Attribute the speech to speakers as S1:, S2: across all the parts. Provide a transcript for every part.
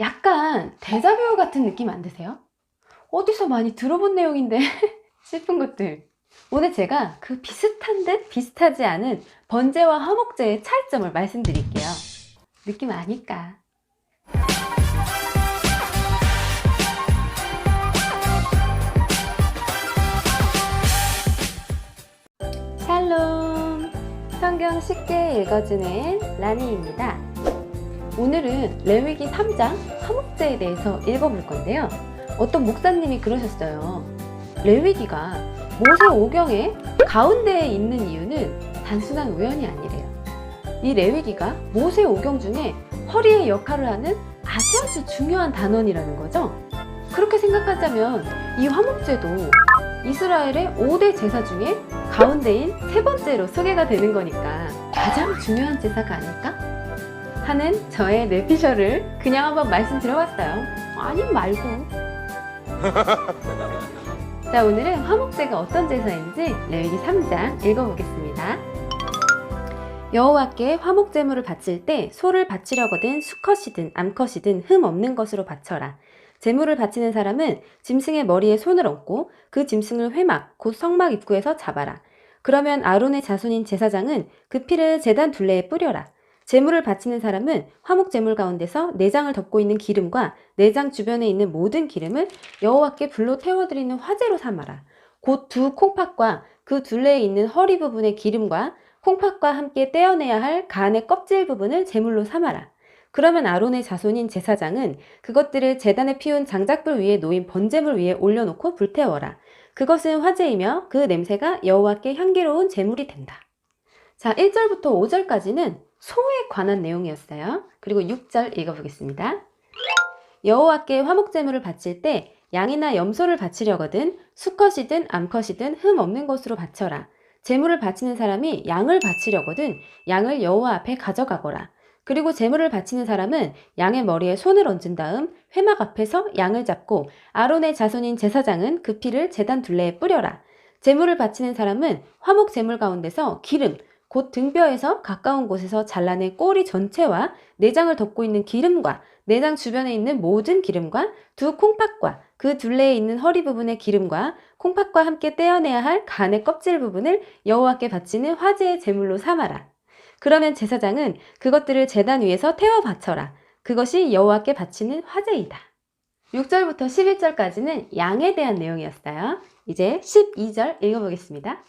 S1: 약간 데자뷰 같은 느낌 안 드세요? 어디서 많이 들어본 내용인데 싶은 것들. 오늘 제가 그 비슷한 듯 비슷하지 않은 번제와 화목제의 차이점을 말씀드릴게요. 느낌 아니까. 샬롬! 성경 쉽게 읽어주는 라니입니다. 오늘은 레위기 3장 화목제에 대해서 읽어볼 건데요. 어떤 목사님이 그러셨어요. 레위기가 모세 오경의 가운데에 있는 이유는 단순한 우연이 아니래요. 이 레위기가 모세 오경 중에 허리의 역할을 하는 아주 중요한 단원이라는 거죠. 그렇게 생각하자면 이 화목제도 이스라엘의 5대 제사 중에 가운데인 세 번째로 소개가 되는 거니까 가장 중요한 제사가 아닐까? 하는 저의 뇌피셜을 그냥 한번 말씀드려봤어요. 아님 말고. 자, 오늘은 화목제가 어떤 제사인지 레위기 3장 읽어보겠습니다. 여호와께 화목제물을 바칠 때 소를 바치려거든 수컷이든 암컷이든 흠 없는 것으로 바쳐라. 제물을 바치는 사람은 짐승의 머리에 손을 얹고 그 짐승을 회막 곧 성막 입구에서 잡아라. 그러면 아론의 자손인 제사장은 그 피를 제단 둘레에 뿌려라. 제물을 바치는 사람은 화목제물 가운데서 내장을 덮고 있는 기름과 내장 주변에 있는 모든 기름을 여호와께 불로 태워드리는 화제로 삼아라. 곧 두 콩팥과 그 둘레에 있는 허리 부분의 기름과 콩팥과 함께 떼어내야 할 간의 껍질 부분을 제물로 삼아라. 그러면 아론의 자손인 제사장은 그것들을 제단에 피운 장작불 위에 놓인 번제물 위에 올려놓고 불태워라. 그것은 화제이며 그 냄새가 여호와께 향기로운 제물이 된다. 자, 1절부터 5절까지는 소에 관한 내용이었어요. 그리고 6절 읽어보겠습니다. 여호와께 화목제물을 바칠 때 양이나 염소를 바치려거든 수컷이든 암컷이든 흠 없는 것으로 바쳐라. 제물을 바치는 사람이 양을 바치려거든 양을 여호와 앞에 가져가거라. 그리고 제물을 바치는 사람은 양의 머리에 손을 얹은 다음 회막 앞에서 양을 잡고 아론의 자손인 제사장은 그 피를 제단 둘레에 뿌려라. 제물을 바치는 사람은 화목 제물 가운데서 기름 곧 등뼈에서 가까운 곳에서 잘라낸 꼬리 전체와 내장을 덮고 있는 기름과 내장 주변에 있는 모든 기름과 두 콩팥과 그 둘레에 있는 허리 부분의 기름과 콩팥과 함께 떼어내야 할 간의 껍질 부분을 여호와께 바치는 화제의 제물로 삼아라. 그러면 제사장은 그것들을 제단 위에서 태워 바쳐라. 그것이 여호와께 바치는 화제이다. 6절부터 11절까지는 양에 대한 내용이었어요. 이제 12절 읽어보겠습니다.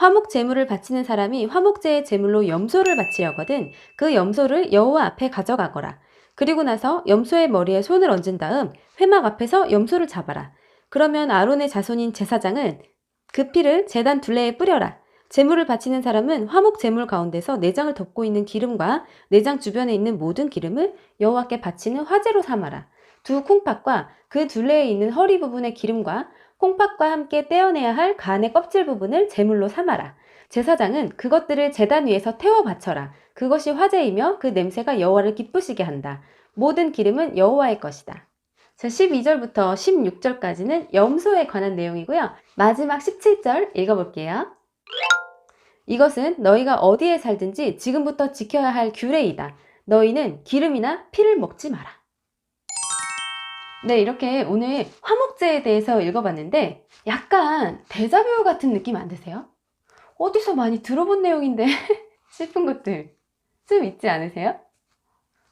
S1: 화목 제물을 바치는 사람이 화목제의 제물로 염소를 바치려거든 그 염소를 여호와 앞에 가져가거라. 그리고 나서 염소의 머리에 손을 얹은 다음 회막 앞에서 염소를 잡아라. 그러면 아론의 자손인 제사장은 그 피를 제단 둘레에 뿌려라. 제물을 바치는 사람은 화목 제물 가운데서 내장을 덮고 있는 기름과 내장 주변에 있는 모든 기름을 여호와께 바치는 화제로 삼아라. 두 콩팥과 그 둘레에 있는 허리 부분의 기름과 콩팥과 함께 떼어내야 할 간의 껍질 부분을 제물로 삼아라. 제사장은 그것들을 제단 위에서 태워 바쳐라. 그것이 화제이며 그 냄새가 여호와를 기쁘시게 한다. 모든 기름은 여호와의 것이다. 자, 12절부터 16절까지는 염소에 관한 내용이고요. 마지막 17절 읽어볼게요. 이것은 너희가 어디에 살든지 지금부터 지켜야 할 규례이다. 너희는 기름이나 피를 먹지 마라. 네, 이렇게 오늘 화목제에 대해서 읽어봤는데 약간 데자뷰 같은 느낌 안 드세요? 어디서 많이 들어본 내용인데 싶은 것들 좀 있지 않으세요?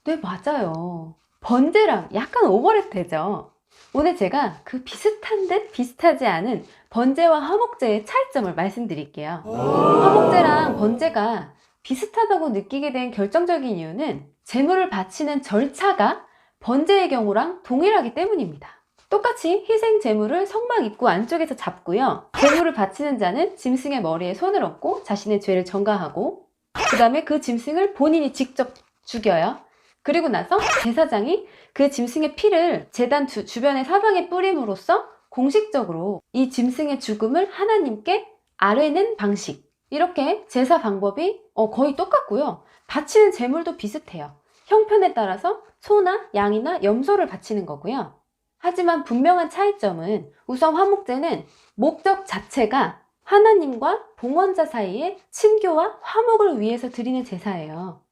S1: 네, 맞아요. 번제랑 약간 오버랩 되죠? 오늘 제가 그 비슷한 듯 비슷하지 않은 번제와 화목제의 차이점을 말씀드릴게요. 화목제랑 번제가 비슷하다고 느끼게 된 결정적인 이유는 제물을 바치는 절차가 번제의 경우랑 동일하기 때문입니다. 똑같이 희생 제물을 성막 입구 안쪽에서 잡고요. 제물을 바치는 자는 짐승의 머리에 손을 얹고 자신의 죄를 전가하고 그 다음에 그 짐승을 본인이 직접 죽여요. 그리고 나서 제사장이 그 짐승의 피를 제단 주변의 사방에 뿌림으로써 공식적으로 이 짐승의 죽음을 하나님께 아뢰는 방식. 이렇게 제사 방법이 거의 똑같고요. 바치는 제물도 비슷해요. 형편에 따라서 소나 양이나 염소를 바치는 거고요. 하지만 분명한 차이점은 우선 화목제는 목적 자체가 하나님과 봉헌자 사이의 친교와 화목을 위해서 드리는 제사예요.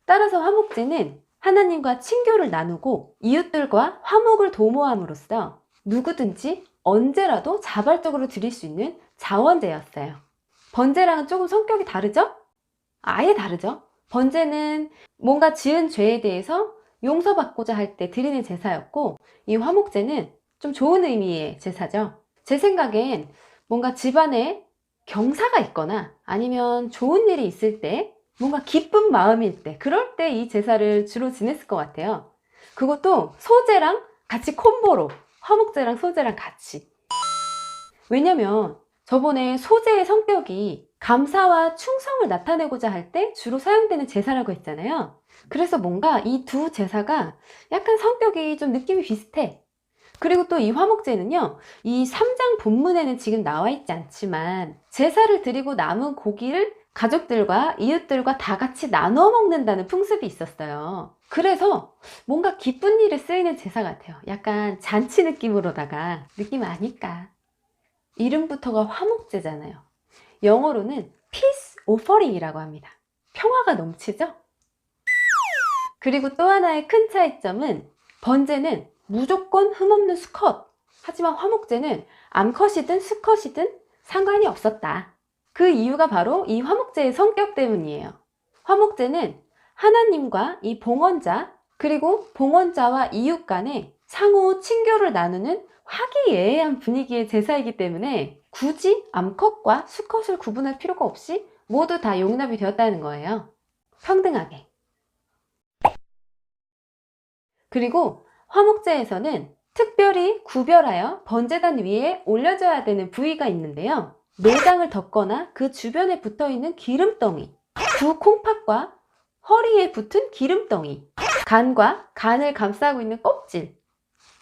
S1: 따라서 화목제는 하나님과 친교를 나누고 이웃들과 화목을 도모함으로써 누구든지 언제라도 자발적으로 드릴 수 있는 자원제였어요. 번제랑은 조금 성격이 다르죠? 아예 다르죠? 번제는 뭔가 지은 죄에 대해서 용서받고자 할 때 드리는 제사였고, 이 화목제는 좀 좋은 의미의 제사죠. 제 생각엔 뭔가 집안에 경사가 있거나 아니면 좋은 일이 있을 때, 뭔가 기쁜 마음일 때, 그럴 때 이 제사를 주로 지냈을 것 같아요. 그것도 소제랑 같이 콤보로, 화목제랑 소제랑 같이. 왜냐면 저번에 소제의 성격이 감사와 충성을 나타내고자 할 때 주로 사용되는 제사라고 했잖아요. 그래서 뭔가 이 두 제사가 약간 성격이 좀 느낌이 비슷해. 그리고 또 이 화목제는요, 이 3장 본문에는 지금 나와 있지 않지만 제사를 드리고 남은 고기를 가족들과 이웃들과 다 같이 나눠 먹는다는 풍습이 있었어요. 그래서 뭔가 기쁜 일에 쓰이는 제사 같아요. 약간 잔치 느낌으로다가 느낌 아닐까. 이름부터가 화목제잖아요. 영어로는 peace offering이라고 합니다. 평화가 넘치죠? 그리고 또 하나의 큰 차이점은 번제는 무조건 흠없는 수컷, 하지만 화목제는 암컷이든 수컷이든 상관이 없었다. 그 이유가 바로 이 화목제의 성격 때문이에요. 화목제는 하나님과 이 봉헌자, 그리고 봉헌자와 이웃 간에 상호 친교를 나누는 화기애애한 분위기의 제사이기 때문에 굳이 암컷과 수컷을 구분할 필요가 없이 모두 다 용납이 되었다는 거예요. 평등하게. 그리고 화목제에서는 특별히 구별하여 번제단 위에 올려져야 되는 부위가 있는데요. 내장을 덮거나 그 주변에 붙어있는 기름덩이, 두 콩팥과 허리에 붙은 기름덩이, 간과 간을 감싸고 있는 껍질.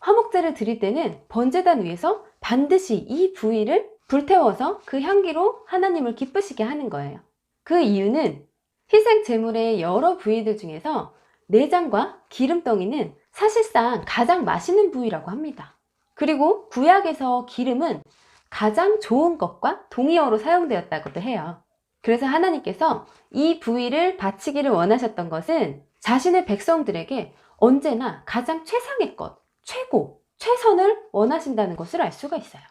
S1: 화목제를 드릴 때는 번제단 위에서 반드시 이 부위를 불태워서 그 향기로 하나님을 기쁘시게 하는 거예요. 그 이유는 희생 제물의 여러 부위들 중에서 내장과 기름덩이는 사실상 가장 맛있는 부위라고 합니다. 그리고 구약에서 기름은 가장 좋은 것과 동의어로 사용되었다고도 해요. 그래서 하나님께서 이 부위를 바치기를 원하셨던 것은 자신의 백성들에게 언제나 가장 최상의 것, 최고, 최선을 원하신다는 것을 알 수가 있어요.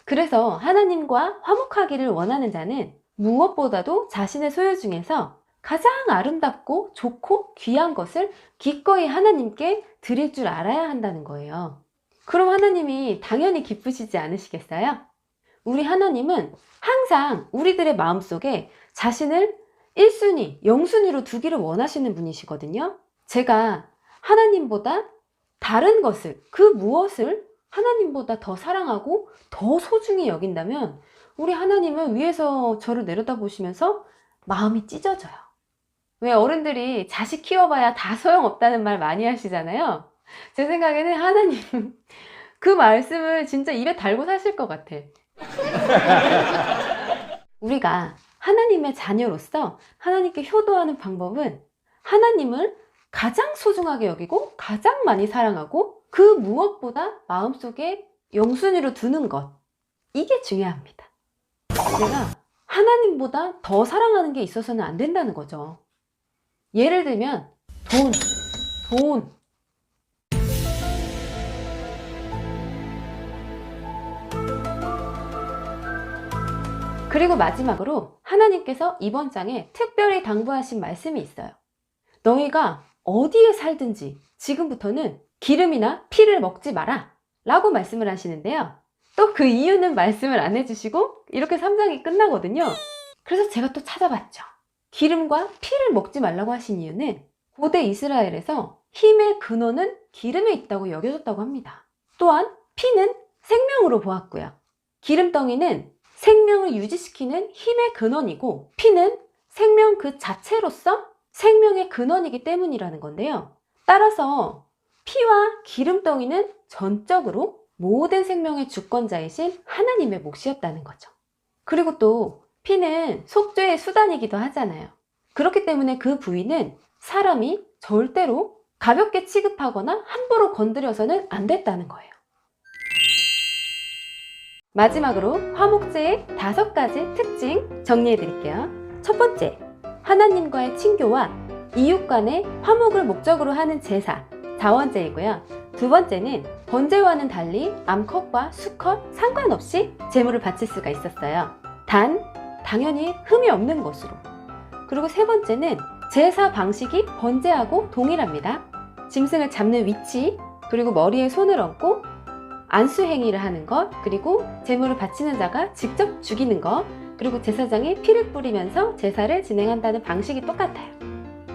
S1: 그래서 하나님과 화목하기를 원하는 자는 무엇보다도 자신의 소유 중에서 가장 아름답고 좋고 귀한 것을 기꺼이 하나님께 드릴 줄 알아야 한다는 거예요. 그럼 하나님이 당연히 기쁘시지 않으시겠어요? 우리 하나님은 항상 우리들의 마음속에 자신을 1순위, 0순위로 두기를 원하시는 분이시거든요. 제가 하나님보다 다른 것을, 그 무엇을 하나님보다 더 사랑하고 더 소중히 여긴다면 우리 하나님은 위에서 저를 내려다보시면서 마음이 찢어져요. 왜 어른들이 자식 키워봐야 다 소용없다는 말 많이 하시잖아요. 제 생각에는 하나님 그 말씀을 진짜 입에 달고 사실 것 같아. 우리가 하나님의 자녀로서 하나님께 효도하는 방법은 하나님을 가장 소중하게 여기고 가장 많이 사랑하고 그 무엇보다 마음속에 영순위로 두는 것, 이게 중요합니다. 내가 하나님보다 더 사랑하는 게 있어서는 안 된다는 거죠. 예를 들면 돈. 그리고 마지막으로 하나님께서 이번 장에 특별히 당부하신 말씀이 있어요. 너희가 어디에 살든지 지금부터는 기름이나 피를 먹지 마라 라고 말씀을 하시는데요. 또 그 이유는 말씀을 안 해주시고 이렇게 3장이 끝나거든요. 그래서 제가 또 찾아봤죠. 기름과 피를 먹지 말라고 하신 이유는 고대 이스라엘에서 힘의 근원은 기름에 있다고 여겨졌다고 합니다. 또한 피는 생명으로 보았고요. 기름덩이는 생명을 유지시키는 힘의 근원이고 피는 생명 그 자체로서 생명의 근원이기 때문이라는 건데요. 따라서 피와 기름덩이는 전적으로 모든 생명의 주권자이신 하나님의 몫이었다는 거죠. 그리고 또 피는 속죄의 수단이기도 하잖아요. 그렇기 때문에 그 부위는 사람이 절대로 가볍게 취급하거나 함부로 건드려서는 안 됐다는 거예요. 마지막으로 화목제의 5가지 특징 정리해 드릴게요. 첫 번째, 하나님과의 친교와 이웃 간의 화목을 목적으로 하는 제사, 자원제이고요. 두 번째는 번제와는 달리 암컷과 수컷 상관없이 제물을 바칠 수가 있었어요. 단, 당연히 흠이 없는 것으로. 그리고 세 번째는 제사 방식이 번제하고 동일합니다. 짐승을 잡는 위치, 그리고 머리에 손을 얹고 안수 행위를 하는 것, 그리고 제물을 바치는 자가 직접 죽이는 것, 그리고 제사장이 피를 뿌리면서 제사를 진행한다는 방식이 똑같아요.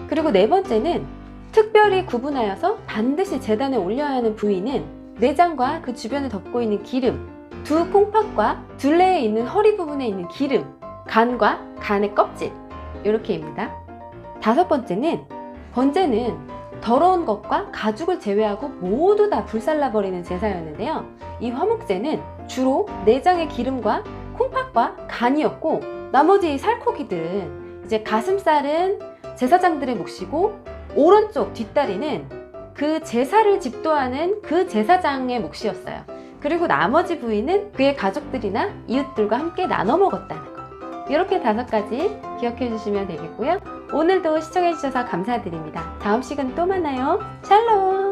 S1: 그리고 네 번째는 특별히 구분하여서 반드시 제단에 올려야 하는 부위는 내장과 그 주변을 덮고 있는 기름, 두 콩팥과 둘레에 있는 허리 부분에 있는 기름, 간과 간의 껍질, 이렇게입니다. 다섯 번째는 번제는 더러운 것과 가죽을 제외하고 모두 다 불살라버리는 제사였는데요. 이 화목제는 주로 내장의 기름과 콩팥과 간이었고, 나머지 살코기들은 이제 가슴살은 제사장들의 몫이고, 오른쪽 뒷다리는 그 제사를 집도하는 그 제사장의 몫이었어요. 그리고 나머지 부위는 그의 가족들이나 이웃들과 함께 나눠 먹었다는 거. 이렇게 5가지 기억해 주시면 되겠고요. 오늘도 시청해 주셔서 감사드립니다. 다음 시간에 또 만나요. 샬롬!